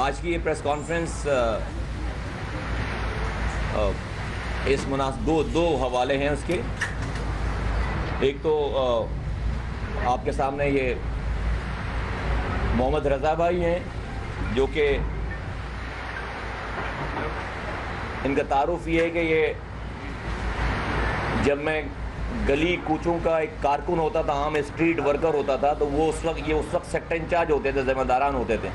آج کی یہ پریس کانفرنس اس دو حوالے ہیں اس کے. ایک تو آپ کے سامنے یہ محمد رضا بھائی ہیں جو کہ ان کا تعارف یہ ہے کہ یہ جب میں گلی کوچوں کا ایک کارکن ہوتا تھا, عام اسٹریٹ ورکر ہوتا تھا, تو وہ اس وقت سیکٹر انچارج ہوتے تھے, ذمہ داران ہوتے تھے.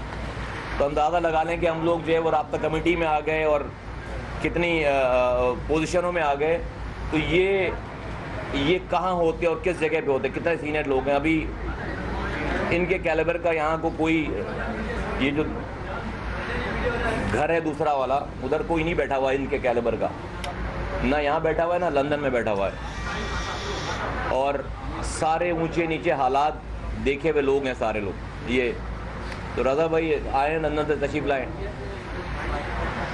تو اندازہ لگا لیں کہ ہم لوگ جو ہے وہ رابطہ کمیٹی میں آ گئے اور کتنی پوزیشنوں میں آ گئے. تو یہ کہاں ہوتے اور کس جگہ پہ ہوتے, کتنے سینئر لوگ ہیں. ابھی ان کے کیلیبر کا یہاں کو کوئی, یہ جو گھر ہے دوسرا والا, ادھر کوئی نہیں بیٹھا ہوا ان کے کیلیبر کا, نہ یہاں بیٹھا ہوا ہے نہ لندن میں بیٹھا ہوا ہے. اور سارے اونچے نیچے حالات دیکھے ہوئے لوگ ہیں سارے لوگ. یہ تو رضا بھائی آئے لندن سے تشریف لائیں.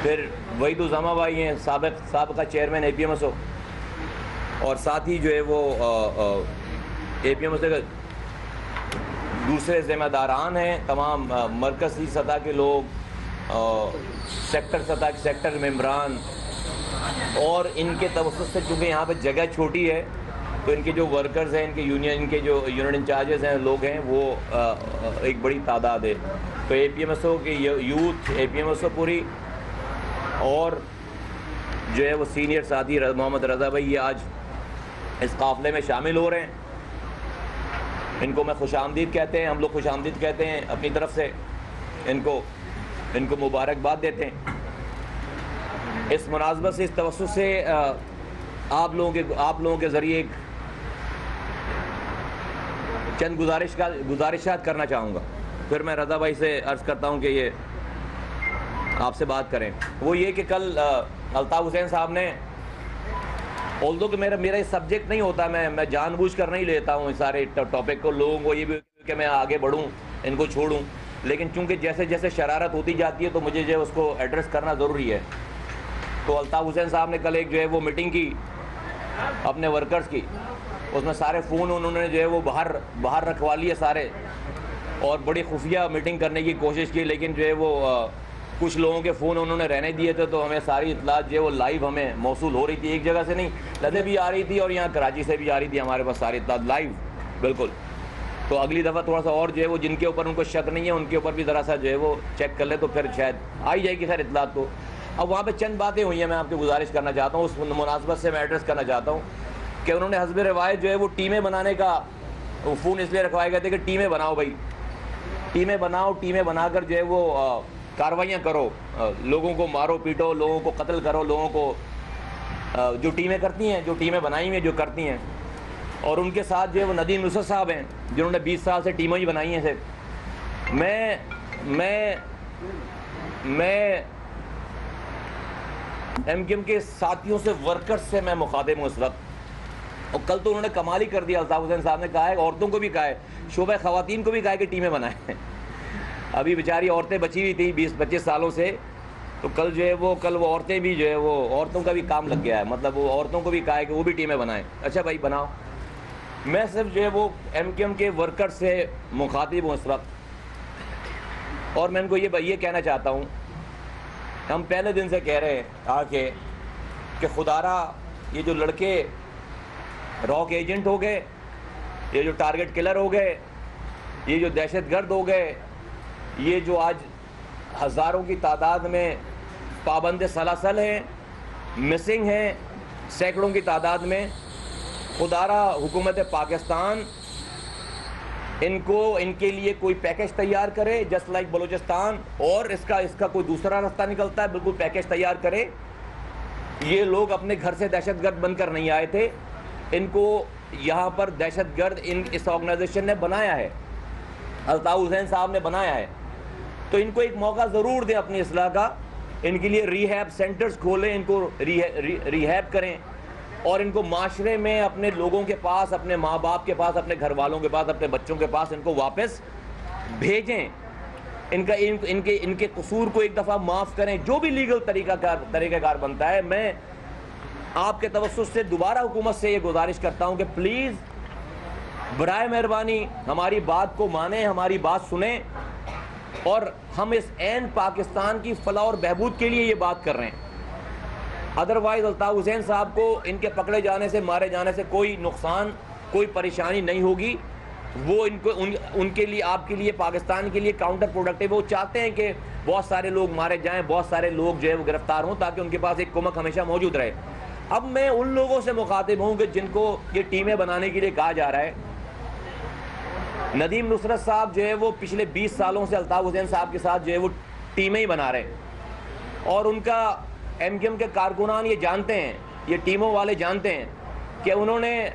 پھر وحید الزامہ بھائی ہیں, سابقہ چیئرمین APMSO, اور ساتھ ہی جو ہے وہ APMSO کے دوسرے ذمہ داران ہیں, تمام مرکزی سطح کے لوگ, سیکٹر سطح کے سیکٹر ممبران. اور ان کے توسط سے چونکہ یہاں پہ جگہ چھوٹی ہے تو ان کے جو ورکرز ہیں, ان کے جو یونٹ انچارجز ہیں, لوگ ہیں, وہ ایک بڑی تعداد ہے. تو APMSO کی یوتھ, APMSO پوری, اور جو ہے وہ سینئر ساتھی محمد رضا بھائی یہ آج اس قافلے میں شامل ہو رہے ہیں. ان کو میں خوش آمدید کہتے ہیں, ہم لوگ خوش آمدید کہتے ہیں اپنی طرف سے. ان کو مبارکباد دیتے ہیں. اس مناسبت سے, اس توسط سے آپ لوگوں کے ذریعے ایک چند گزارشات کرنا چاہوں گا. پھر میں رضا بھائی سے عرض کرتا ہوں کہ یہ آپ سے بات کریں. وہ یہ کہ کل الطاف حسین صاحب نے, although کہ میرا یہ سبجیکٹ نہیں ہوتا, میں جان بوجھ کر نہیں لیتا ہوں اس سارے ٹاپک کو, لوگوں کو یہ بھی کہ میں آگے بڑھوں, ان کو چھوڑوں, لیکن چونکہ جیسے جیسے شرارت ہوتی جاتی ہے تو مجھے جو ہے اس کو ایڈریس کرنا ضروری ہے. تو الطاف حسین صاحب نے کل ایک جو ہے وہ میٹنگ کی اپنے ورکرز کی, اس میں سارے فون انہوں نے جو ہے وہ باہر رکھوا لیے سارے, اور بڑی خفیہ میٹنگ کرنے کی کوشش کی, لیکن جو ہے وہ کچھ لوگوں کے فون انہوں نے رہنے دیے تھے, تو ہمیں ساری اطلاعات جو ہے وہ لائیو ہمیں موصول ہو رہی تھی, ایک جگہ سے نہیں, لدے بھی آ رہی تھی اور یہاں کراچی سے بھی آ رہی تھی ہمارے پاس ساری اطلاعات لائیو بالکل. تو اگلی دفعہ تھوڑا سا اور جو ہے وہ جن کے اوپر ان کو شک نہیں ہے ان کے اوپر بھی ذرا سا جو ہے وہ چیک کر لے تو پھر شاید آئی جائے گی خیر اطلاعات. تو اب وہاں پہ چند باتیں ہوئی ہیں, میں آپ کی گزارش کرنا چاہتا ہوں, اس مناسبت سے میں ایڈریس کرنا چاہتا ہوں کہ انہوں نے حسب روایت جو ہے وہ ٹیمیں بنانے کا فون اس لیے رکھوائے گئے تھے کہ ٹیمیں بناؤ بھائی, ٹیمیں بنا کر جو ہے وہ کاروائیاں کرو, لوگوں کو مارو پیٹو, لوگوں کو قتل کرو, لوگوں کو جو ٹیمیں کرتی ہیں, جو ٹیمیں بنائی ہوئی ہیں جو کرتی ہیں. اور ان کے ساتھ جو ہے وہ ندیم نصرت صاحب ہیں جنہوں نے 20 سال سے ٹیمیں ہی بنائی ہیں صرف. میں MQM کے ساتھیوں سے, ورکرز سے میں مخاطب ہوں اس وقت, اور کل تو انہوں نے کمال ہی کر دیا. الطاف حسین صاحب نے کہا ہے, عورتوں کو بھی کہا ہے, شعبہ خواتین کو بھی کہا ہے کہ ٹیمیں بنائیں. ابھی بیچاری عورتیں بچی ہوئی تھیں 20-25 سالوں سے, تو کل جو ہے وہ عورتیں بھی جو ہے وہ عورتوں کا بھی کام لگ گیا ہے, مطلب وہ عورتوں کو بھی کہا ہے کہ وہ بھی ٹیمیں بنائیں. اچھا بھائی بناؤ. میں صرف جو ہے وہ MQM کے ورکر سے مخاطب ہوں اس وقت, اور میں ان کو یہ کہنا چاہتا ہوں, ہم پہلے دن سے کہہ رہے ہیں آ کے کہ خدارا یہ جو لڑکے راک ایجنٹ ہو گئے, یہ جو ٹارگٹ کلر ہو گئے, یہ جو دہشت گرد ہو گئے, یہ جو آج ہزاروں کی تعداد میں پابند سلاسل ہیں, مسنگ ہیں سینکڑوں کی تعداد میں, خدارا حکومت پاکستان ان کے لیے کوئی پیکج تیار کرے, جسٹ لائک بلوچستان, اور اس کا کوئی دوسرا راستہ نکلتا ہے, بالکل پیکج تیار کرے. یہ لوگ اپنے گھر سے دہشت گرد بن کر نہیں آئے تھے, ان کو یہاں پر دہشت گرد اس آرگنائزیشن نے بنایا ہے, الطاف حسین صاحب نے بنایا ہے. تو ان کو ایک موقع ضرور دیں اپنی اصلاح کا, ان کے لیے ریہیب سینٹرز کھولیں, ان کو ریہیب کریں, اور ان کو معاشرے میں اپنے لوگوں کے پاس, اپنے ماں باپ کے پاس, اپنے گھر والوں کے پاس, اپنے بچوں کے پاس ان کو واپس بھیجیں. ان کے قصور کو ایک دفعہ معاف کریں, جو بھی لیگل طریقہ کار بنتا ہے. میں آپ کے توسط سے دوبارہ حکومت سے یہ گزارش کرتا ہوں کہ پلیز برائے مہربانی ہماری بات کو مانیں, ہماری بات سنیں, اور ہم اس عین پاکستان کی فلاح اور بہبود کے لیے یہ بات کر رہے ہیں. ادروائز الطاف حسین صاحب کو ان کے پکڑے جانے سے مارے جانے سے کوئی نقصان کوئی پریشانی نہیں ہوگی. وہ ان کے لیے آپ کے لیے پاکستان کے لیے کاؤنٹر پروڈکٹیو. وہ چاہتے ہیں کہ بہت سارے لوگ مارے جائیں, بہت سارے لوگ جو ہے وہ گرفتار ہوں تاکہ ان کے پاس ایک کمک ہمیشہ موجود رہے. اب میں ان لوگوں سے مخاطب ہوں کہ جن کو یہ ٹیمیں بنانے کے لیے کہا جا رہا ہے. ندیم نصرت صاحب جو ہے وہ پچھلے 20 سالوں سے الطاف حسین صاحب کے ساتھ جو ہے وہ ٹیمیں ہی بنا رہے ہیں, اور ان کا ایم کیو ایم کے کارکنان یہ جانتے ہیں, یہ ٹیموں والے جانتے ہیں کہ انہوں نے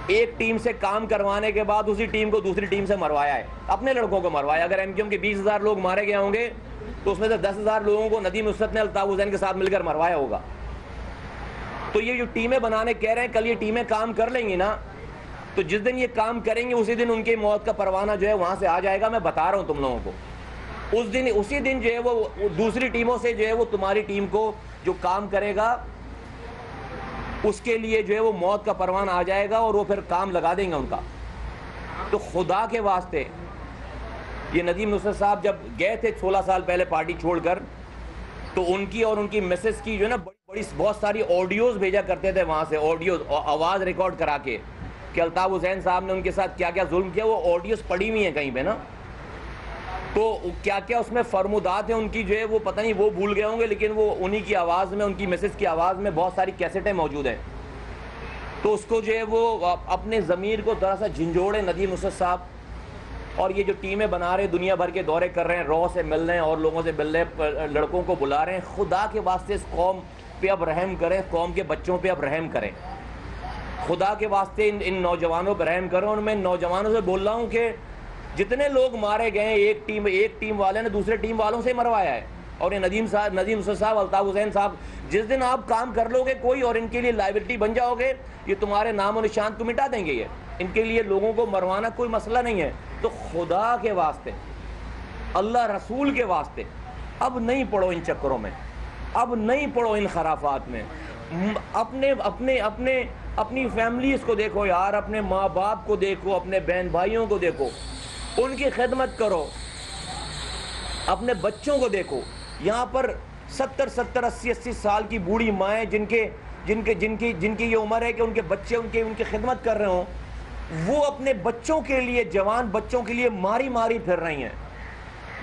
ایک ٹیم سے کام کروانے کے بعد اسی ٹیم کو دوسری ٹیم سے مروایا ہے, اپنے لڑکوں کو مروایا. اگر ایم کیو ایم کے 20,000 لوگ مارے گئے ہوں گے تو اس میں سے 10,000 لوگوں کو ندیم نصرت نے الطاف حسین کے ساتھ مل کر مروایا ہوگا. تو یہ جو ٹیمیں بنانے کہہ رہے ہیں, کل یہ ٹیمیں کام کر لیں گی نا, تو جس دن یہ کام کریں گے اسی دن ان کی موت کا پروانہ جو ہے وہاں سے آ جائے گا. میں بتا رہا ہوں تم لوگوں کو, اسی دن جو ہے وہ دوسری ٹیموں سے جو ہے وہ تمہاری ٹیم کو جو کام کرے گا اس کے لیے جو ہے وہ موت کا پروانہ آ جائے گا, اور وہ پھر کام لگا دیں گے ان کا. تو خدا کے واسطے یہ ندیم نصرت صاحب جب گئے تھے 16 سال پہلے پارٹی چھوڑ کر, تو ان کی اور ان کی مسز کی جو ہے نا بڑی بہت ساری آڈیوز بھیجا کرتے تھے وہاں سے, آڈیوز آواز ریکارڈ کرا کے کہ الطاف حسین صاحب نے ان کے ساتھ کیا کیا ظلم کیا. وہ آڈیوز پڑی ہوئی ہیں کہیں پہ نا, تو کیا کیا اس میں فرمودات ہیں ان کی جو ہے وہ پتہ نہیں وہ بھول گئے ہوں گے, لیکن وہ انہی کی آواز میں, ان کی مسز کی آواز میں بہت ساری کیسٹیں موجود ہیں. تو اس کو جو ہے وہ اپنے ضمیر کو ذرا سا جھنجھوڑے ندیم نصرت صاحب. اور یہ جو ٹیمیں بنا رہے, دنیا بھر کے دورے کر رہے ہیں, رو سے مل رہے ہیں اور لوگوں سے مل رہے ہیں, لڑکوں کو بلا رہے ہیں, خدا کے واسطے اس قوم پہ اب رحم کریں, قوم کے بچوں پہ اب رحم کریں. خدا کے واسطے ان نوجوانوں پہ رحم کریں. اور میں نوجوانوں سے بول رہا ہوں کہ جتنے لوگ مارے گئے ہیں ایک ٹیم والے نے دوسرے ٹیم والوں سے مروایا ہے. اور یہ ندیم نصرت صاحب, الطاف حسین صاحب, جس دن آپ کام کر لو گے کوئی اور ان کے لیے لائبلٹی بن جاؤ گے, یہ تمہارے نام و نشان کو مٹا دیں گے. یہ ان کے لیے لوگوں کو مروانا کوئی مسئلہ نہیں ہے. تو خدا کے واسطے, اللہ رسول کے واسطے, اب نہیں پڑو ان چکروں میں, اب نہیں پڑو ان خرافات میں. اپنی فیملیز کو دیکھو یار, اپنے ماں باپ کو دیکھو, اپنے بہن بھائیوں کو دیکھو, ان کی خدمت کرو, اپنے بچوں کو دیکھو. یہاں پر 70 80 سال کی بوڑھی مائیں جن کی یہ عمر ہے کہ ان کے بچے ان کی خدمت کر رہے ہوں, وہ اپنے بچوں کے لیے, جوان بچوں کے لیے ماری پھر رہی ہیں,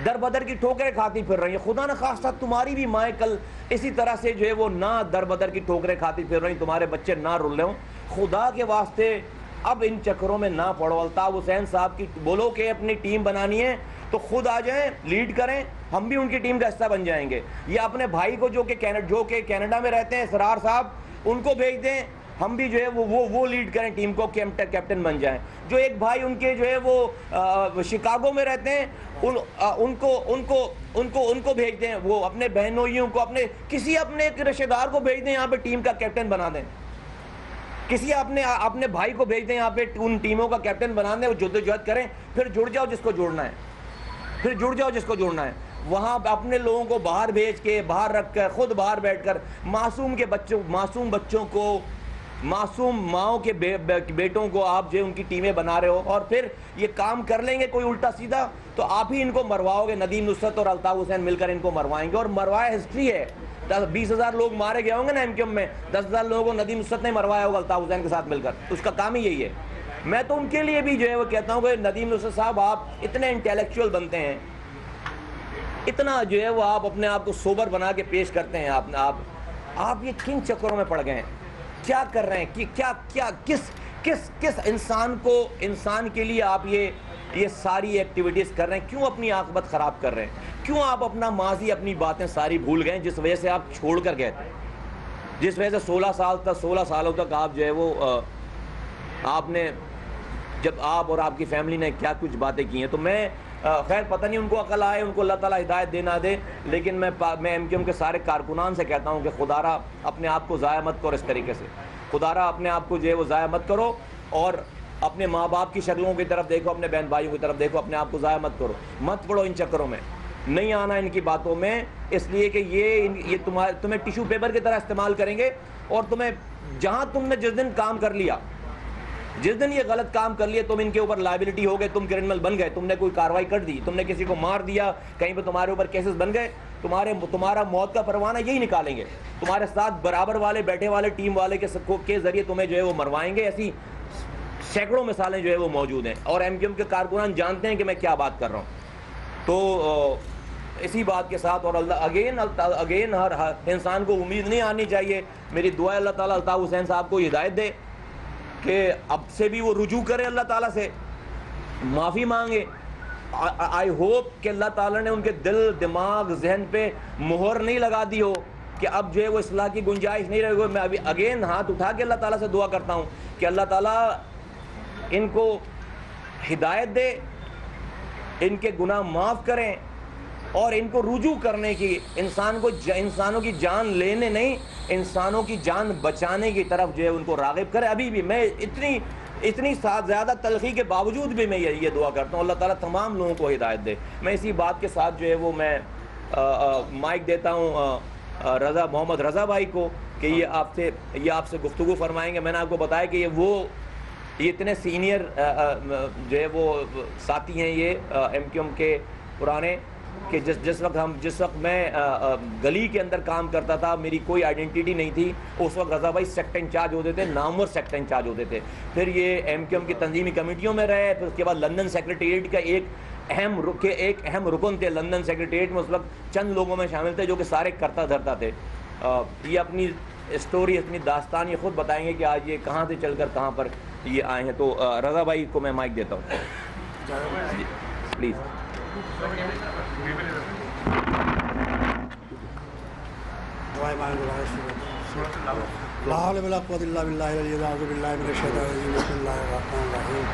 در بدر کی ٹھوکریں کھاتی پھر رہی ہیں. خدا نہ خواستہ تمہاری بھی مائیں کل اسی طرح سے جو ہے وہ نہ در بدر کی ٹھوکریں کھاتی پھر رہی, تمہارے بچے نہ رول رہے ہوں. خدا کے واسطے اب ان چکروں میں نہ پڑو. الطاف حسین صاحب کی بولو کہ اپنی ٹیم بنانی ہے تو خود آ جائیں, لیڈ کریں, ہم بھی ان کی ٹیم کا حصہ بن جائیں گے. یا اپنے بھائی کو جو کہ کینیڈا میں رہتے ہیں, اسرار صاحب, ان کو بھیج دیں, ہم بھی جو ہے وہ لیڈ کریں ٹیم کو, کیپٹن بن جائیں. جو ایک بھائی ان کے جو ہے وہ شکاگو میں رہتے ہیں, ان کو بھیج دیں, وہ اپنے بہنوئیوں کو, اپنے رشتہ دار کو بھیج دیں, یہاں پہ ٹیم کا کیپٹن بنا دیں. کسی اپنے بھائی کو بھیج دیں یہاں پہ ان ٹیموں کا کیپٹن بنا دیں, وہ جدوجہد کریں, پھر جڑ جاؤ جس کو جڑنا ہے, وہاں اپنے لوگوں کو باہر بھیج کے, باہر رکھ کر, خود باہر بیٹھ کر معصوم بچوں کو, معصوم ماؤں کے بیٹوں کو آپ جو ان کی ٹیمیں بنا رہے ہو, اور پھر یہ کام کر لیں گے کوئی الٹا سیدھا تو آپ ہی ان کو مرواؤ گے. ندیم نصرت اور الطاف حسین مل کر ان کو مروائیں گے, اور مروایا ہسٹری ہے. 20,000 لوگ مارے گئے ہوں گے نا ایم کیو ایم میں, 10,000 لوگوں کو ندیم نصرت نے مروایا ہوگا الطاف حسین کے ساتھ مل کر. اس کا کام ہی یہی ہے. میں تو ان کے لیے بھی جو ہے وہ کہتا ہوں کہ ندیم نصرت صاحب, آپ اتنے انٹیلیکچوئل بنتے ہیں, اتنا جو ہے وہ آپ اپنے آپ کو سوبر بنا کے پیش کرتے ہیں, آپ یہ کن چکروں میں پڑ گئے ہیں, کیا کر رہے ہیں, کیا کس انسان کے لیے آپ یہ ساری ایکٹیویٹیز کر رہے ہیں, کیوں اپنی عاقبت خراب کر رہے ہیں, کیوں آپ اپنا ماضی, اپنی باتیں ساری بھول گئے جس وجہ سے آپ چھوڑ کر گئے تھے, جس وجہ سے 16 سالوں تک آپ جو ہے وہ آپ نے, جب آپ اور آپ کی فیملی نے کیا کچھ باتیں کی ہیں. تو میں خیر پتہ نہیں ان کو عقل آئے, ان کو اللہ تعالیٰ ہدایت دینا دے, لیکن میں ایم کیو ایم کے سارے کارکنان سے کہتا ہوں کہ خدا را اپنے آپ کو ضائع مت کرو. اس طریقے سے خدا را اپنے آپ کو جو ہے وہ ضائع مت کرو, اور اپنے ماں باپ کی شکلوں کی طرف دیکھو, اپنے بہن بھائیوں کی طرف دیکھو, اپنے آپ کو ضائع مت کرو, مت پڑو ان چکروں میں, نہیں آنا ان کی باتوں میں, اس لیے کہ یہ تمہیں ٹیشو پیپر کی طرح استعمال کریں گے. اور جہاں تم نے جس دن کام کر لیا, جس دن یہ غلط کام کر لیے تم ان کے اوپر لائبلٹی ہو گئے, تم کرمنل بن گئے, تم نے کوئی کاروائی کر دی, تم نے کسی کو مار دیا, کہیں پہ تمہارے اوپر کیسز بن گئے, تمہارا موت کا پروانہ یہی نکالیں گے, تمہارے ساتھ برابر والے بیٹھے والے ٹیم والے کے ذریعے تمہیں جو ہے وہ مروائیں گے. ایسی سینکڑوں مثالیں جو ہے وہ موجود ہیں, اور ایم کیو ایم کے کارکنان جانتے ہیں کہ میں کیا بات کر رہا ہوں. تو اسی بات کے ساتھ, اور اگین ہر انسان کو امید نہیں آنی چاہیے, میری دعا ہے اللہ تعالیٰ الطاف حسین صاحب کو ہدایت دے کہ اب سے بھی وہ رجوع کرے اللہ تعالیٰ سے, معافی مانگے. آئی ہوپ کہ اللہ تعالیٰ نے ان کے دل دماغ ذہن پہ مہر نہیں لگا دی ہو کہ اب جو ہے وہ اصلاح کی گنجائش نہیں رہے گی. میں ابھی اگین ہاتھ اٹھا کے اللہ تعالیٰ سے دعا کرتا ہوں کہ اللہ تعالیٰ ان کو ہدایت دے, ان کے گناہ معاف کریں, اور ان کو رجوع کرنے کی, انسانوں کی جان لینے نہیں, انسانوں کی جان بچانے کی طرف جو ہے ان کو راغب کرے. ابھی بھی میں اتنی زیادہ تلخی کے باوجود بھی میں یہ دعا کرتا ہوں اللہ تعالیٰ تمام لوگوں کو ہدایت دے. میں اسی بات کے ساتھ جو ہے وہ میں مائک دیتا ہوں محمد رضا بھائی کو کہ یہ آپ سے گفتگو فرمائیں گے. میں نے آپ کو بتایا کہ یہ اتنے سینئر جو ہے وہ ساتھی ہیں یہ ایم کیو ایم کے پرانے, کہ جس وقت میں گلی کے اندر کام کرتا تھا, میری کوئی آئیڈینٹی نہیں تھی, اس وقت رضا بھائی سیکٹر انچارج ہوتے تھے, نامور سیکٹر انچارج ہوتے تھے. پھر یہ ایم کیو ایم کی تنظیمی کمیٹیوں میں رہے, پھر اس کے بعد لندن سیکریٹریٹ کا ایک اہم رکن تھے. لندن سیکریٹریٹ میں اس وقت چند لوگوں میں شامل تھے جو کہ سارے کرتا دھرتا تھے. یہ اپنی اسٹوری, اپنی داستان یہ خود بتائیں گے کہ آج یہ کہاں سے چل کر کہاں پر یہ آئے ہیں. تو رضا بھائی کو میں مائک دیتا ہوں پلیز. لا حول ولا قوة إلا بالله العلي العظيم. أعوذ بالله من الشيطان الرجيم. بسم الله الرحمن الرحيم.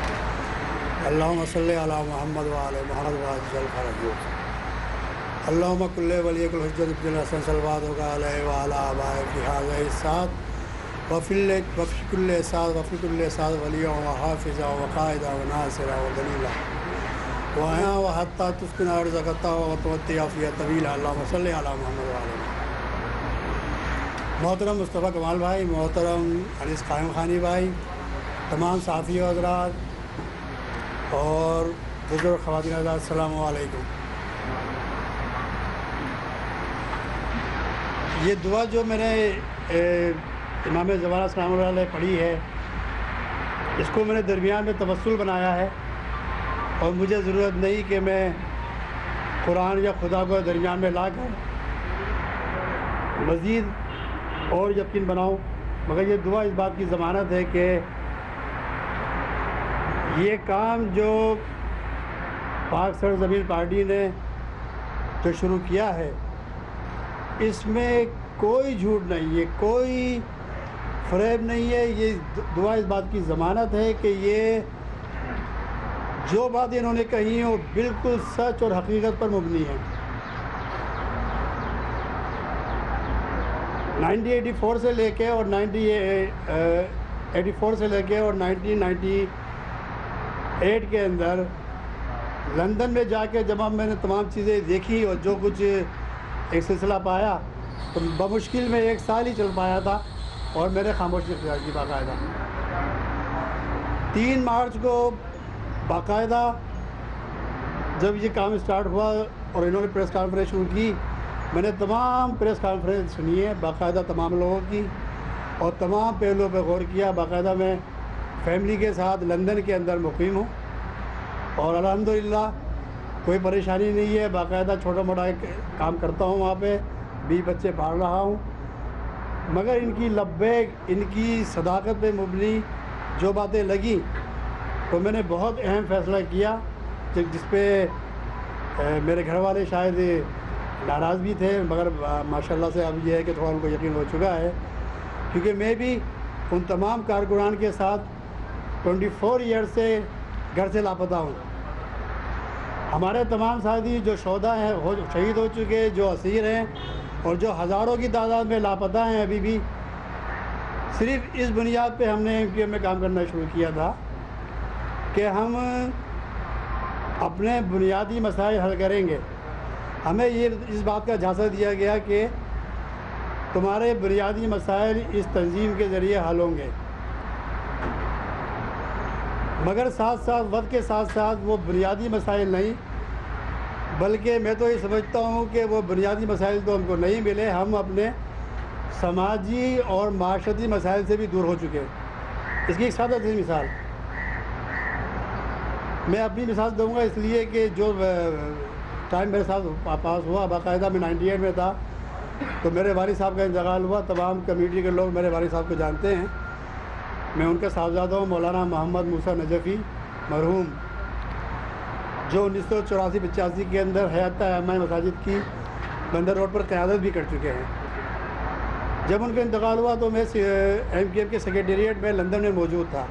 اللهم صل على محمد وعلى محمد وعجل فرجه. اللهم كل وليك الحجة بن الحسن صلواتك عليه وعلى آبائه في هذه الساعة وفي كل ساعة وليا وحافظا وقائدا وناصرا ودليلا وعيا وحتى تسكن أرزقك وتمتع فيها طويلا. اللهم صل على محمد وعلى محمد. محترم مصطفیٰ کمال بھائی, محترم انیس قائم خانی بھائی, تمام صحافی حضرات اور بزرگ خواتین حضرات, السلام علیکم. یہ دعا جو میں نے امام زمانہ سلام اللہ علیہ پڑھی ہے, اس کو میں نے درمیان میں توسل بنایا ہے, اور مجھے ضرورت نہیں کہ میں قرآن یا خدا کو درمیان میں لا کر مزید اور یقین بناؤں, مگر یہ دعا اس بات کی ضمانت ہے کہ یہ کام جو پاک سرزمین پارٹی نے جو شروع کیا ہے, اس میں کوئی جھوٹ نہیں ہے, کوئی فریب نہیں ہے. یہ دعا اس بات کی ضمانت ہے کہ یہ جو باتیں انہوں نے کہی ہیں وہ بالکل سچ اور حقیقت پر مبنی ہے. 1984 سے لے کے اور 1984 سے لے کے اور 1998 کے اندر لندن میں جا کے جب میں نے تمام چیزیں دیکھی اور جو کچھ ایک سلسلہ پایا, تو بمشکل میں 1 سال ہی چل پایا تھا, اور میں نے خاموشی اختیار کی باقاعدہ. 3 مارچ کو باقاعدہ جب یہ کام اسٹارٹ ہوا اور انہوں نے پریس کانفرنس شروع کی, میں نے تمام پریس کانفرنس سنی ہے باقاعدہ تمام لوگوں کی, اور تمام پہلوؤں پہ غور کیا. باقاعدہ میں فیملی کے ساتھ لندن کے اندر مقیم ہوں, اور الحمدللہ کوئی پریشانی نہیں ہے. باقاعدہ چھوٹا موٹا ایک کام کرتا ہوں وہاں پہ, 20 بچے پال رہا ہوں. مگر ان کی لبیک, ان کی صداقت پہ مبنی جو باتیں لگیں, تو میں نے بہت اہم فیصلہ کیا, جس پہ میرے گھر والے شاید ناراض بھی تھے, مگر ماشاءاللہ سے اب یہ ہے کہ تھوڑا ان کو یقین ہو چکا ہے, کیونکہ میں بھی ان تمام کارکنان کے ساتھ 24 ایئر سے گھر سے لاپتہ ہوں. ہمارے تمام ساتھی جو شہدا ہیں, شہید ہو چکے, جو اسیر ہیں, اور جو ہزاروں کی تعداد میں لاپتہ ہیں ابھی بھی, صرف اس بنیاد پہ ہم نے ایم کیو ایم میں کام کرنا شروع کیا تھا کہ ہم اپنے بنیادی مسائل حل کریں گے. ہمیں یہ اس بات کا جھانسا دیا گیا کہ تمہارے بنیادی مسائل اس تنظیم کے ذریعے حل ہوں گے. مگر ساتھ ساتھ وقت کے ساتھ ساتھ وہ بنیادی مسائل نہیں، بلکہ میں تو یہ سمجھتا ہوں کہ وہ بنیادی مسائل تو ہم کو نہیں ملے، ہم اپنے سماجی اور معاشرتی مسائل سے بھی دور ہو چکے ہیں۔ اس کی ایک سادہ سی مثال میں اپنی مثال دوں گا، اس لیے کہ جو ٹائم میرے ساتھ پاس ہوا، باقاعدہ میں 98 میں تھا تو میرے والد صاحب کا انتقال ہوا۔ تمام کمیونٹی کے لوگ میرے والد صاحب کو جانتے ہیں، میں ان کا صاحبزادہ ہوں، مولانا محمد موسیٰ نجفی مرحوم، جو 1984-85 کے اندر حیات ائمہ مساجد کی بندر روڈ پر قیادت بھی کر چکے ہیں۔ جب ان کا انتقال ہوا تو میں MKF کے سیکریٹریٹ میں لندن میں موجود تھا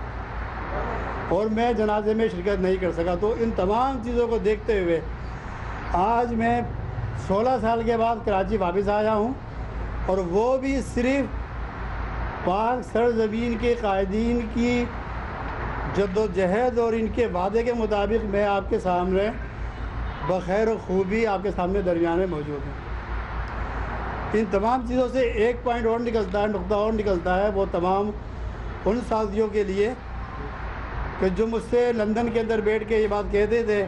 اور میں جنازے میں شرکت نہیں کر سکا۔ تو ان تمام چیزوں کو دیکھتے ہوئے آج میں 16 سال کے بعد کراچی واپس آیا ہوں، اور وہ بھی صرف پاک سرزمین کے قائدین کی جد و جہد اور ان کے وعدے کے مطابق میں آپ کے سامنے بخیر و خوبی آپ کے سامنے درمیان میں موجود ہوں۔ ان تمام چیزوں سے ایک پوائنٹ اور نکلتا ہے، نقطہ اور نکلتا ہے، وہ تمام ان ساتھیوں کے لیے کہ جو مجھ سے لندن کے اندر بیٹھ کے یہ بات کہتے تھے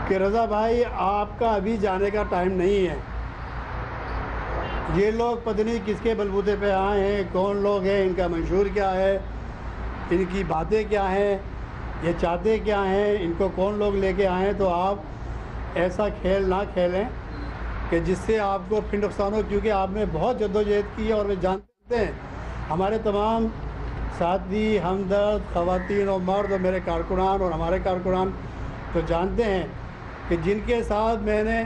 کہ رضا بھائی آپ کا ابھی جانے کا ٹائم نہیں ہے، یہ لوگ پتہ نہیں کس کے بلبوتے پہ آئے ہیں، کون لوگ ہیں، ان کا منشور کیا ہے، ان کی باتیں کیا ہیں، یہ چاہتے کیا ہیں، ان کو کون لوگ لے کے آئے ہیں۔ تو آپ ایسا کھیل نہ کھیلیں کہ جس سے آپ کو پھر نقصان ہو، کیونکہ آپ نے بہت جدوجہد کی ہے اور وہ جانتے ہیں ہمارے تمام ساتھی، ہمدرد، خواتین اور مرد اور میرے کارکنان اور ہمارے کارکنان تو جانتے ہیں کہ جن کے ساتھ میں نے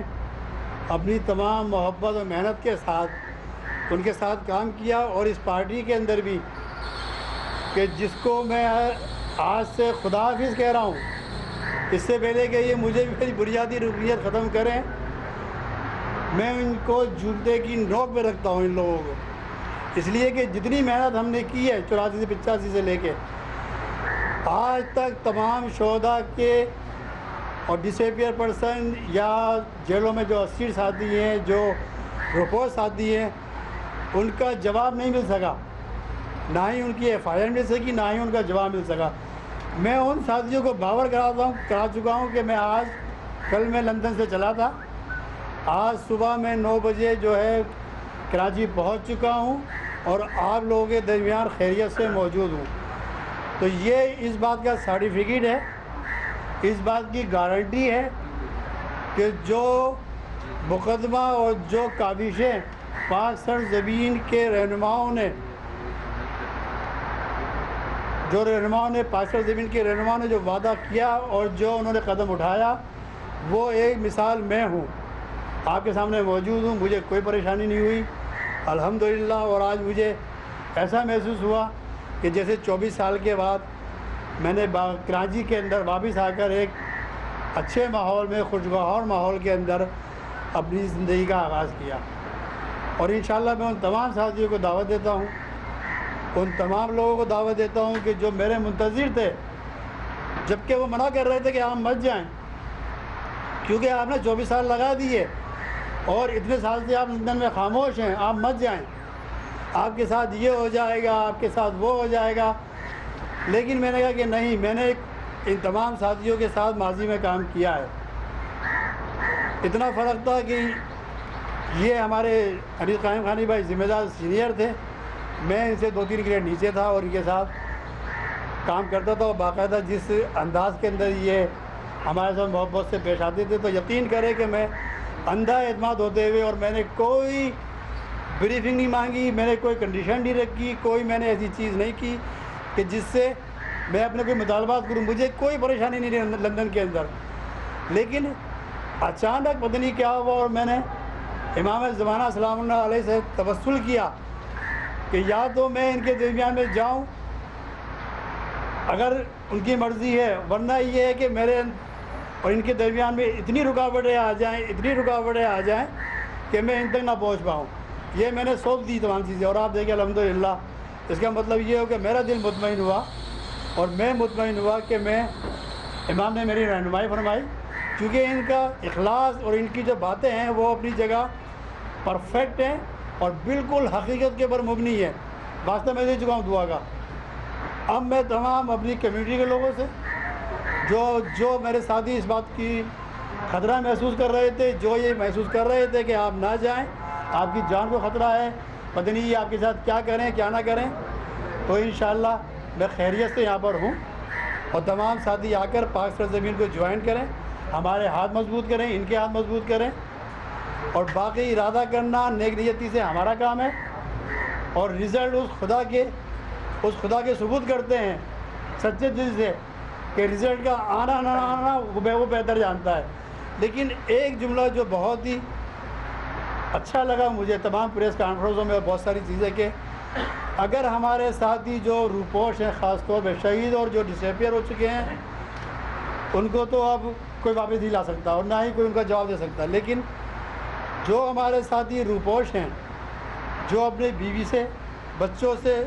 اپنی تمام محبت اور محنت کے ساتھ ان کے ساتھ کام کیا، اور اس پارٹی کے اندر بھی کہ جس کو میں آج سے خدا حافظ کہہ رہا ہوں، اس سے پہلے کہ یہ مجھے میری بنیادی رکنیت ختم کریں، میں ان کو جوتے کی نوک پہ رکھتا ہوں ان لوگوں کو، اس لیے کہ جتنی محنت ہم نے کی ہے 84 سے 85 سے لے کے آج تک تمام شہداء کے اور ڈس ایپیئر پرسن یا جیلوں میں جو اسیر ساتھی ہیں، جو رپورٹ ساتھی ہیں، ان کا جواب نہیں مل سکا، نہ ہی ان کی FIR مل سکی، نہ ہی ان کا جواب مل سکا۔ میں ان ساتھیوں کو باور کرا چکا ہوں کہ میں آج کل میں لندن سے چلا تھا، آج صبح میں 9 بجے جو ہے کراچی پہنچ چکا ہوں اور آپ لوگوں کے درمیان خیریت سے موجود ہوں۔ تو یہ اس بات کا سرٹیفکیٹ ہے، اس بات کی گارنٹی ہے کہ جو مقدمہ اور جو کاوشیں پاک سرزمین کے رہنماؤں نے پاک سرزمین کے رہنماؤں نے جو وعدہ کیا اور جو انہوں نے قدم اٹھایا، وہ ایک مثال میں ہوں، آپ کے سامنے موجود ہوں، مجھے کوئی پریشانی نہیں ہوئی الحمدللہ۔ اور آج مجھے ایسا محسوس ہوا کہ جیسے 24 سال کے بعد میں نے کراچی کے اندر واپس آ کر ایک اچھے ماحول میں، خوشگوار ماحول کے اندر اپنی زندگی کا آغاز کیا۔ اور انشاءاللہ میں ان تمام ساتھیوں کو دعوت دیتا ہوں، ان تمام لوگوں کو دعوت دیتا ہوں کہ جو میرے منتظر تھے، جبکہ وہ منع کر رہے تھے کہ آپ مت جائیں کیونکہ آپ نے 24 سال لگا دیے اور اتنے سال سے آپ لندن میں خاموش ہیں، آپ مت جائیں، آپ کے ساتھ یہ ہو جائے گا، آپ کے ساتھ وہ ہو جائے گا۔ لیکن میں نے کہا کہ نہیں، میں نے ان تمام ساتھیوں کے ساتھ ماضی میں کام کیا ہے۔ اتنا فرق تھا کہ یہ ہمارے انیس قائم خانی بھائی ذمہ دار سینئر تھے، میں ان سے 2-3 گریڈ نیچے تھا اور ان کے ساتھ کام کرتا تھا، اور باقاعدہ جس انداز کے اندر یہ ہمارے ساتھ محبت سے پیش آتے تھے تو یقین کرے کہ میں اندھا اعتماد ہوتے ہوئے، اور میں نے کوئی بریفنگ نہیں مانگی، میں نے کوئی کنڈیشن نہیں رکھی، کوئی میں نے ایسی چیز نہیں کی کہ جس سے میں اپنے کوئی مطالبات کروں، مجھے کوئی پریشانی نہیں رہی لندن کے اندر۔ لیکن اچانک پتہ نہیں کیا ہوا اور میں نے امام زمانہ سلام اللہ علیہ سے توسل کیا کہ یا تو میں ان کے درمیان میں جاؤں اگر ان کی مرضی ہے، ورنہ یہ ہے کہ میرے اور ان کے درمیان میں اتنی رکاوٹیں آ جائیں کہ میں ان تک نہ پہنچ پاؤں۔ یہ میں نے سونپ دی تمام چیزیں، اور آپ دیکھیں الحمدللہ اس کا مطلب یہ ہو کہ میرا دل مطمئن ہوا اور میں مطمئن ہوا کہ میں امام نے میری رہنمائی فرمائی، کیونکہ ان کا اخلاص اور ان کی جو باتیں ہیں وہ اپنی جگہ پرفیکٹ ہیں اور بالکل حقیقت کے اوپر مبنی ہے۔ واسطہ میں دے چکا ہوں دعا کا اب میں تمام اپنی کمیونٹی کے لوگوں سے جو میرے ساتھی اس بات کی خطرہ محسوس کر رہے تھے، جو یہ محسوس کر رہے تھے کہ آپ نہ جائیں، آپ کی جان کو خطرہ ہے، پتہ نہیں یہ آپ کے ساتھ کیا کریں کیا نہ کریں، تو انشاءاللہ میں خیریت سے یہاں پر ہوں، اور تمام ساتھی آ کر پاک سرزمین کو جوائن کریں، ہمارے ہاتھ مضبوط کریں، ان کے ہاتھ مضبوط کریں، اور باقی ارادہ کرنا نیک نیتی سے ہمارا کام ہے، اور رزلٹ اس خدا کے ثبوت کرتے ہیں سچے دل سے کہ رزلٹ کا آنا نہ آنا وہ بہتر جانتا ہے۔ لیکن ایک جملہ جو بہت ہی اچھا لگا مجھے تمام پریس کانفرنسوں میں اور بہت ساری چیزیں کہ اگر ہمارے ساتھی جو روپوش ہیں، خاص طور پہ شہید اور جو ڈسیپیئر ہو چکے ہیں، ان کو تو اب کوئی واپس نہیں لا سکتا اور نہ ہی کوئی ان کا جواب دے سکتا، لیکن جو ہمارے ساتھی روپوش ہیں، جو اپنے بیوی سے، بچوں سے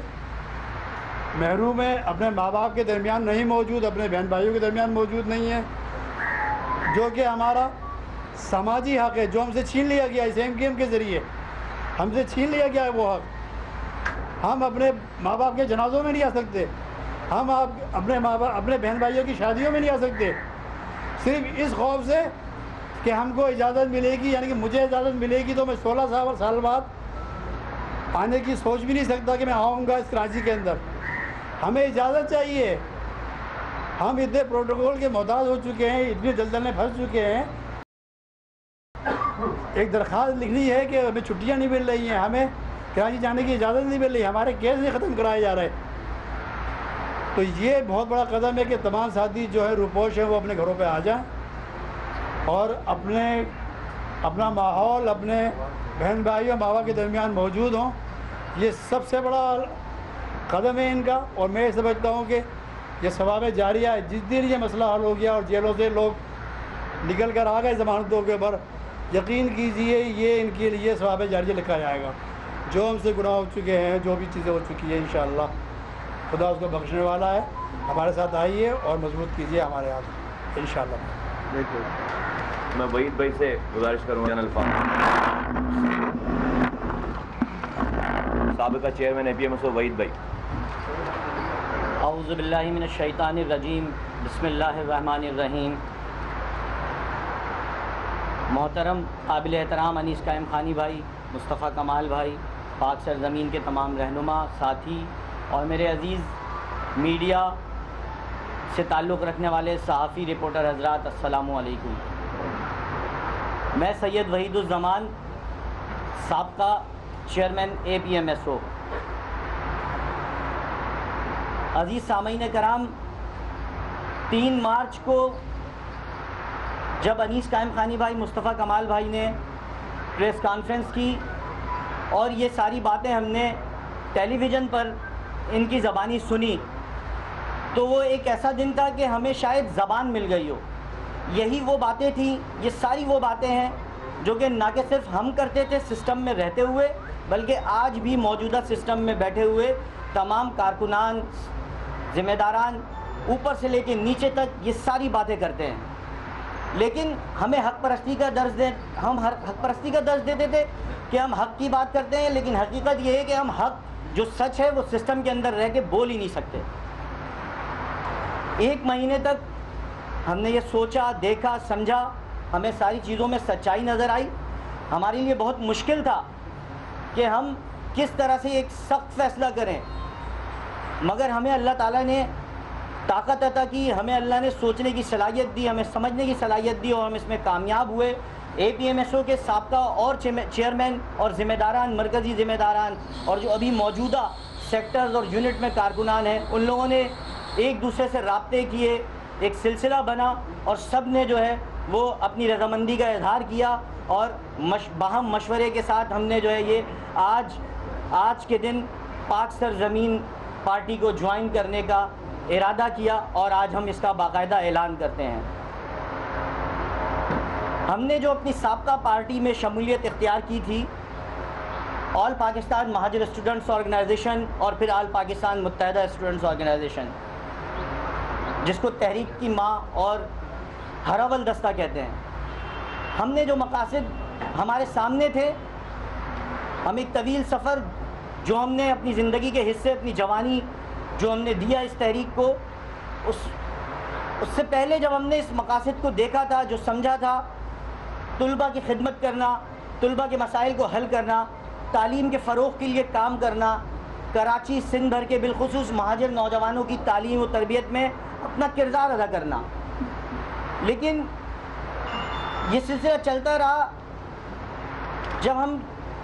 محروم ہیں، اپنے ماں باپ کے درمیان نہیں موجود، اپنے بہن بھائیوں کے درمیان موجود نہیں ہیں، جو کہ ہمارا سماجی حق ہے، جو ہم سے چھین لیا گیا اس MKM کے ذریعے، ہم سے چھین لیا گیا ہے وہ حق۔ ہم اپنے ماں باپ کے جنازوں میں نہیں آ سکتے، ہم اپنے بہن بھائیوں کی شادیوں میں نہیں آ سکتے، صرف اس خوف سے کہ ہم کو اجازت ملے گی، یعنی کہ مجھے اجازت ملے گی تو میں 16 سال بعد آنے کی سوچ بھی نہیں سکتا کہ میں آؤں گا اس کراچی کے اندر۔ ہمیں اجازت چاہیے، ہم اتنے پروٹوکول کے محتاج ہو چکے ہیں، اتنی دلدل میں پھنس چکے ہیں، ایک درخواست لکھنی ہے کہ ہمیں چھٹیاں نہیں مل رہی ہیں، ہمیں کراچی جانے کی اجازت نہیں مل رہی، ہمارے کیس نہیں ختم کرائے جا رہے۔ تو یہ بہت بڑا قدم ہے کہ تمام ساتھی جو ہے روپوش ہیں وہ اپنے گھروں پہ آ جائیں اور اپنا ماحول اپنے بہن بھائیوں ماں باپ کے درمیان موجود ہوں۔ یہ سب سے بڑا قدم ہے ان کا، اور میں سمجھتا ہوں کہ یہ ثواب جاریہ ہے۔ جس دن یہ مسئلہ حل ہو گیا اور جیلوں سے لوگ نکل کر آ گئے ضمانتوں کے اوپر، یقین کیجئے یہ ان کے لیے ثواب جاریہ لکھا جائے گا۔ جو ہم سے گناہ ہو چکے ہیں، جو بھی چیزیں ہو چکی ہیں، انشاءاللہ خدا اس کو بخشنے والا ہے۔ ہمارے ساتھ آئیے اور مضبوط کیجئے ہمارے ہاتھ انشاءاللہ۔ بالکل، میں وحید بھائی سے گزارش کروں گا، سابقہ چیئرمین APMSO وحید بھائی۔ اعوذ باللہ من الشیطان الرجیم، بسم اللہ الرحمن الرحیم۔ محترم قابل احترام انیس قائم خانی بھائی، مصطفیٰ کمال بھائی، پاک سرزمین کے تمام رہنما ساتھی اور میرے عزیز میڈیا سے تعلق رکھنے والے صحافی رپورٹر حضرات، السلام علیکم۔ میں سید وحید الزمان، سابقہ چیئرمین APMSO۔ عزیز سامعین کرام، 3 مارچ کو جب انیس قائم خانی بھائی، مصطفیٰ کمال بھائی نے پریس کانفرنس کی اور یہ ساری باتیں ہم نے ٹیلی ویژن پر ان کی زبانی سنی، تو وہ ایک ایسا دن تھا کہ ہمیں شاید زبان مل گئی ہو۔ یہی وہ باتیں تھیں، یہ ساری وہ باتیں ہیں جو کہ نہ کہ صرف ہم کرتے تھے سسٹم میں رہتے ہوئے، بلکہ آج بھی موجودہ سسٹم میں بیٹھے ہوئے تمام کارکنان، ذمہ داران، اوپر سے لے کے نیچے تک یہ ساری باتیں کرتے ہیں۔ لیکن ہمیں حق پرستی کا درس دیتے تھے کہ ہم حق کی بات کرتے ہیں، لیکن حقیقت یہ ہے کہ ہم حق جو سچ ہے وہ سسٹم کے اندر رہ کے بول ہی نہیں سکتے۔ 1 مہینے تک ہم نے یہ سوچا، دیکھا، سمجھا، ہمیں ساری چیزوں میں سچائی نظر آئی۔ ہمارے لیے بہت مشکل تھا کہ ہم کس طرح سے ایک سخت فیصلہ کریں، مگر ہمیں اللہ تعالیٰ نے طاقت عطا کی، ہمیں اللہ نے سوچنے کی صلاحیت دی، ہمیں سمجھنے کی صلاحیت دی، اور ہم اس میں کامیاب ہوئے۔ APMSO کے سابقہ اور چیئرمین اور ذمہ داران، مرکزی ذمہ داران، اور جو ابھی موجودہ سیکٹرز اور یونٹ میں کارکنان ہیں، ان لوگوں نے ایک دوسرے سے رابطے کیے، ایک سلسلہ بنا، اور سب نے جو ہے وہ اپنی رضامندی کا اظہار کیا، اور باہم مشورے کے ساتھ ہم نے جو ہے یہ آج کے دن پاک سرزمین پارٹی کو جوائن کرنے کا ارادہ کیا، اور آج ہم اس کا باقاعدہ اعلان کرتے ہیں۔ ہم نے جو اپنی سابقہ پارٹی میں شمولیت اختیار کی تھی، آل پاکستان مہاجر اسٹوڈنٹس آرگنائزیشن اور پھر آل پاکستان متحدہ اسٹوڈنٹس آرگنائزیشن، جس کو تحریک کی ماں اور ہراول دستہ کہتے ہیں، ہم نے جو مقاصد ہمارے سامنے تھے، ہم ایک طویل سفر جو ہم نے اپنی زندگی کے حصے، اپنی جوانی جو ہم نے دیا اس تحریک کو، اس سے پہلے جب ہم نے اس مقاصد کو دیکھا تھا، جو سمجھا تھا، طلبہ کی خدمت کرنا، طلبہ کے مسائل کو حل کرنا، تعلیم کے فروغ کے لیے کام کرنا، کراچی سندھ بھر کے بالخصوص مہاجر نوجوانوں کی تعلیم و تربیت میں اپنا کردار ادا کرنا. لیکن یہ سلسلہ چلتا رہا. جب ہم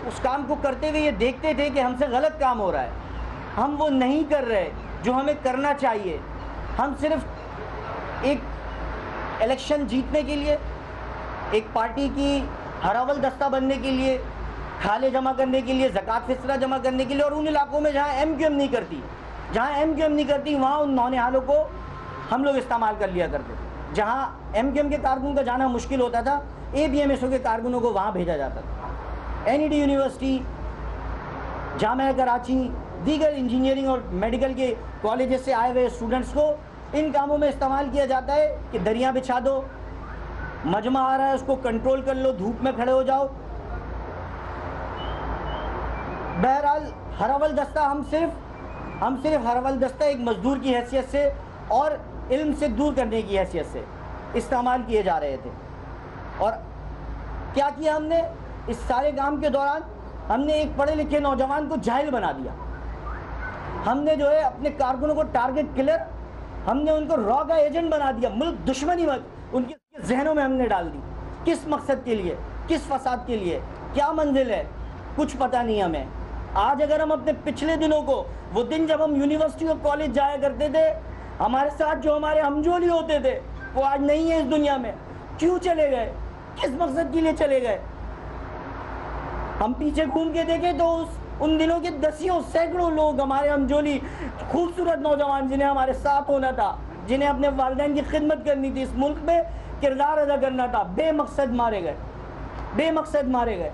اس کام کو کرتے ہوئے یہ دیکھتے تھے کہ ہم سے غلط کام ہو رہا ہے، ہم وہ نہیں کر رہے جو ہمیں کرنا چاہیے، ہم صرف ایک الیکشن جیتنے کے لیے، ایک پارٹی کی ہراول دستہ بننے کے لیے، کھالے جمع کرنے کے لیے، زکوٰۃ فطرہ جمع کرنے کے لیے، اور ان علاقوں میں جہاں ایم کیو ایم نہیں کرتی وہاں ان نونہالوں کو ہم لوگ استعمال کر لیا کرتے تھے. جہاں ایم کیو ایم کے کارکن کا جانا مشکل ہوتا تھا، اے بی ایم ایس او کے کارکنوں کو وہاں بھیجا جاتا تھا. این ای ڈی یونیورسٹی، جامعہ کراچی، دیگر انجینئرنگ اور میڈیکل کے کالجز سے آئے ہوئے اسٹوڈنٹس کو ان کاموں میں استعمال کیا جاتا ہے کہ دریا بچھا دو، مجمع آ رہا ہے اس کو کنٹرول کر لو، دھوپ میں کھڑے ہو جاؤ. بہرحال ہراول دستہ ہم صرف ہراول دستہ ایک مزدور کی حیثیت سے اور علم سے دور کرنے کی حیثیت سے استعمال کیے جا رہے تھے. اور کیا کیا ہم نے اس سارے کام کے دوران؟ ہم نے ایک پڑھے لکھے نوجوان کو جاہل بنا دیا. ہم نے جو ہے اپنے کارکنوں کو ٹارگٹ کلر، ہم نے ان کو را کا ایجنٹ بنا دیا. ملک دشمنی ان کے ذہنوں میں ہم نے ڈال دی. کس مقصد کے لیے، کس فساد کے لیے، کیا منزل ہے، کچھ پتہ نہیں ہمیں. آج اگر ہم اپنے پچھلے دنوں کو، وہ دن جب ہم یونیورسٹی اور کالج جایا کرتے تھے، ہمارے ساتھ جو ہمارے ہمجولی ہوتے تھے وہ آج نہیں ہے اس دنیا میں. کیوں چلے گئے؟ کس مقصد کے لیے چلے گئے؟ ہم پیچھے گھوم کے دیکھیں تو ان دنوں کے دسیوں سینکڑوں لوگ، ہمارے ہمجولی خوبصورت نوجوان جنہیں ہمارے ساتھ ہونا تھا، جنہیں اپنے والدین کی خدمت کرنی تھی، اس ملک میں کردار ادا کرنا تھا، بے مقصد مارے گئے.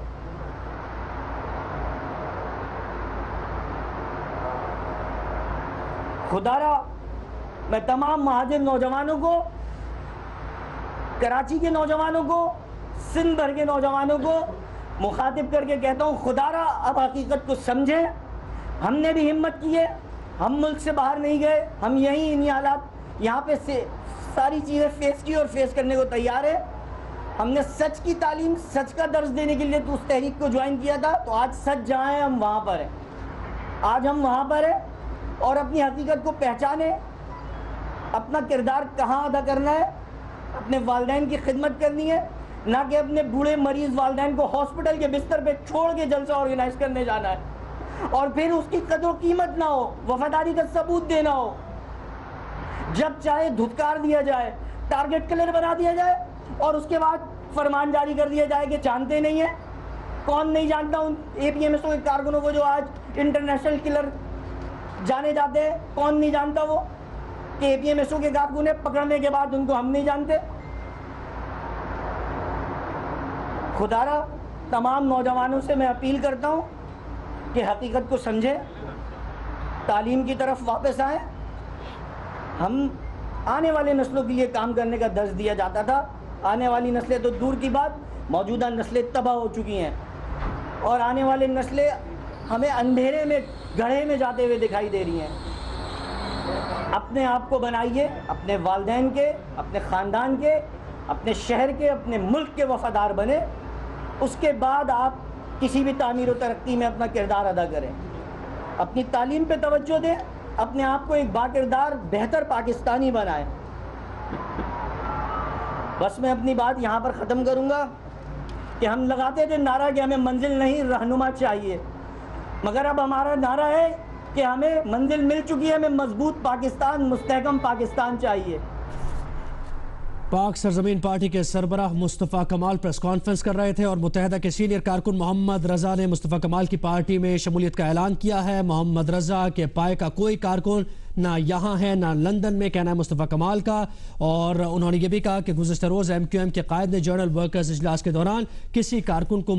خدا را میں تمام مہاجر نوجوانوں کو، کراچی کے نوجوانوں کو، سندھ بھر کے نوجوانوں کو مخاطب کر کے کہتا ہوں، خدا را اب حقیقت کو سمجھیں. ہم نے بھی ہمت کی ہے، ہم ملک سے باہر نہیں گئے، ہم یہیں انہی حالات یہاں پہ سے ساری چیزیں فیس کی اور فیس کرنے کو تیار ہے. ہم نے سچ کی تعلیم، سچ کا درس دینے کے لیے تو اس تحریک کو جوائن کیا تھا. تو آج سچ جہاں ہے ہم وہاں پر ہیں، آج ہم وہاں پر ہیں. اور اپنی حقیقت کو پہچانے، اپنا کردار کہاں ادا کرنا ہے. اپنے والدین کی خدمت کرنی ہے، نہ کہ اپنے بوڑھے مریض والدین کو ہاسپٹل کے بستر پہ چھوڑ کے جلسہ آرگنائز کرنے جانا ہے، اور پھر اس کی قدر و قیمت نہ ہو، وفاداری کا ثبوت دینا ہو. جب چاہے دھتکار دیا جائے، ٹارگٹ کلر بنا دیا جائے، اور اس کے بعد فرمان جاری کر دیا جائے کہ جانتے نہیں ہیں. کون نہیں جانتا ان اے پی ایم ایس او کے کارکنوں کو جو آج انٹرنیشنل کلر جانے جاتے ہیں؟ کون نہیں جانتا وہ کہ اے پی ایم ایس او کے کارکنیں پکڑنے کے بعد ان کو ہم نہیں جانتے؟ خدا را تمام نوجوانوں سے میں اپیل کرتا ہوں کہ حقیقت کو سمجھیں، تعلیم کی طرف واپس آئیں. ہم آنے والے نسلوں کے لیے کام کرنے کا درس دیا جاتا تھا. آنے والی نسلیں تو دور کی بات، موجودہ نسلیں تباہ ہو چکی ہیں، اور آنے والے نسلیں ہمیں اندھیرے میں گڑھے میں جاتے ہوئے دکھائی دے رہی ہیں. اپنے آپ کو بنائیے، اپنے والدین کے، اپنے خاندان کے، اپنے شہر کے، اپنے ملک کے وفادار بنے. اس کے بعد آپ کسی بھی تعمیر و ترقی میں اپنا کردار ادا کریں. اپنی تعلیم پہ توجہ دیں، اپنے آپ کو ایک باکردار بہتر پاکستانی بنائیں. بس میں اپنی بات یہاں پر ختم کروں گا کہ ہم لگاتے تھے نعرہ کہ ہمیں منزل نہیں رہنما چاہیے، مگر اب ہمارا نعرہ ہے کہ ہمیں منزل مل چکی ہے، ہمیں مضبوط پاکستان، مستحکم پاکستان چاہیے. پاک سرزمین پارٹی کے سربراہ مصطفیٰ کمال پریس کانفرنس کر رہے تھے، اور متحدہ کے سینئر کارکن محمد رضا نے مصطفیٰ کمال کی پارٹی میں شمولیت کا اعلان کیا ہے. محمد رضا کے پائے کا کوئی کارکن نہ یہاں ہے نہ لندن میں، کہنا ہے مصطفیٰ کمال کا. اور انہوں نے یہ بھی کہا کہ گزشتہ روز ایم کیو ایم کے قائد نے جنرل ورکرز اجلاس کے دوران کسی کارکن کو